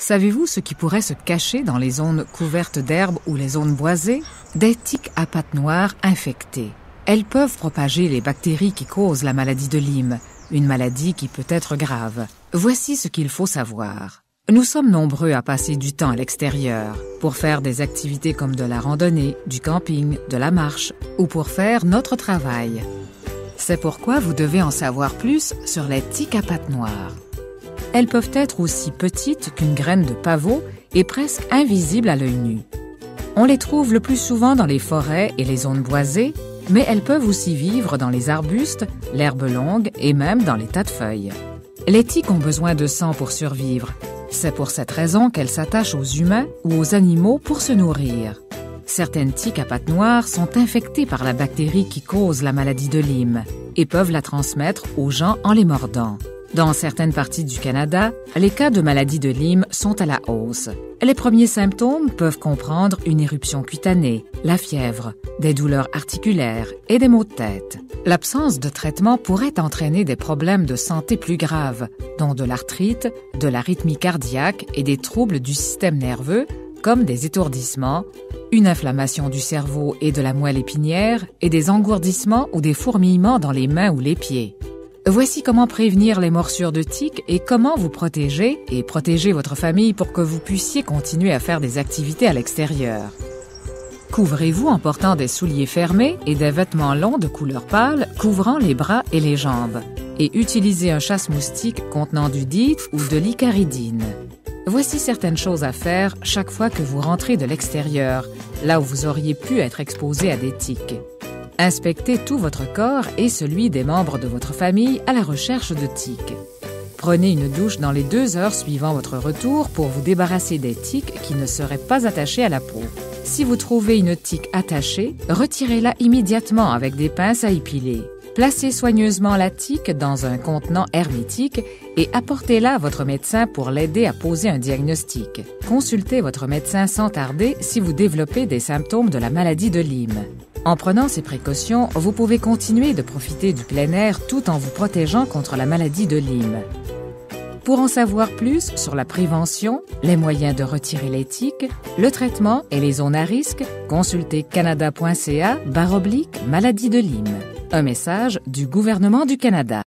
Savez-vous ce qui pourrait se cacher dans les zones couvertes d'herbe ou les zones boisées? Des tiques à pattes noires infectées. Elles peuvent propager les bactéries qui causent la maladie de Lyme, une maladie qui peut être grave. Voici ce qu'il faut savoir. Nous sommes nombreux à passer du temps à l'extérieur, pour faire des activités comme de la randonnée, du camping, de la marche ou pour faire notre travail. C'est pourquoi vous devez en savoir plus sur les tiques à pattes noires. Elles peuvent être aussi petites qu'une graine de pavot et presque invisibles à l'œil nu. On les trouve le plus souvent dans les forêts et les zones boisées, mais elles peuvent aussi vivre dans les arbustes, l'herbe longue et même dans les tas de feuilles. Les tiques ont besoin de sang pour survivre. C'est pour cette raison qu'elles s'attachent aux humains ou aux animaux pour se nourrir. Certaines tiques à pattes noires sont infectées par la bactérie qui cause la maladie de Lyme et peuvent la transmettre aux gens en les mordant. Dans certaines parties du Canada, les cas de maladie de Lyme sont à la hausse. Les premiers symptômes peuvent comprendre une éruption cutanée, la fièvre, des douleurs articulaires et des maux de tête. L'absence de traitement pourrait entraîner des problèmes de santé plus graves, dont de l'arthrite, de l'arythmie cardiaque et des troubles du système nerveux, comme des étourdissements, une inflammation du cerveau et de la moelle épinière et des engourdissements ou des fourmillements dans les mains ou les pieds. Voici comment prévenir les morsures de tiques et comment vous protéger et protéger votre famille pour que vous puissiez continuer à faire des activités à l'extérieur. Couvrez-vous en portant des souliers fermés et des vêtements longs de couleur pâle couvrant les bras et les jambes. Et utilisez un chasse-moustique contenant du DEET ou de l'icaridine. Voici certaines choses à faire chaque fois que vous rentrez de l'extérieur, là où vous auriez pu être exposé à des tiques. Inspectez tout votre corps et celui des membres de votre famille à la recherche de tiques. Prenez une douche dans les 2 heures suivant votre retour pour vous débarrasser des tiques qui ne seraient pas attachées à la peau. Si vous trouvez une tique attachée, retirez-la immédiatement avec des pinces à épiler. Placez soigneusement la tique dans un contenant hermétique et apportez-la à votre médecin pour l'aider à poser un diagnostic. Consultez votre médecin sans tarder si vous développez des symptômes de la maladie de Lyme. En prenant ces précautions, vous pouvez continuer de profiter du plein air tout en vous protégeant contre la maladie de Lyme. Pour en savoir plus sur la prévention, les moyens de retirer les tiques, le traitement et les zones à risque, consultez canada.ca/maladie de Lyme. Un message du gouvernement du Canada.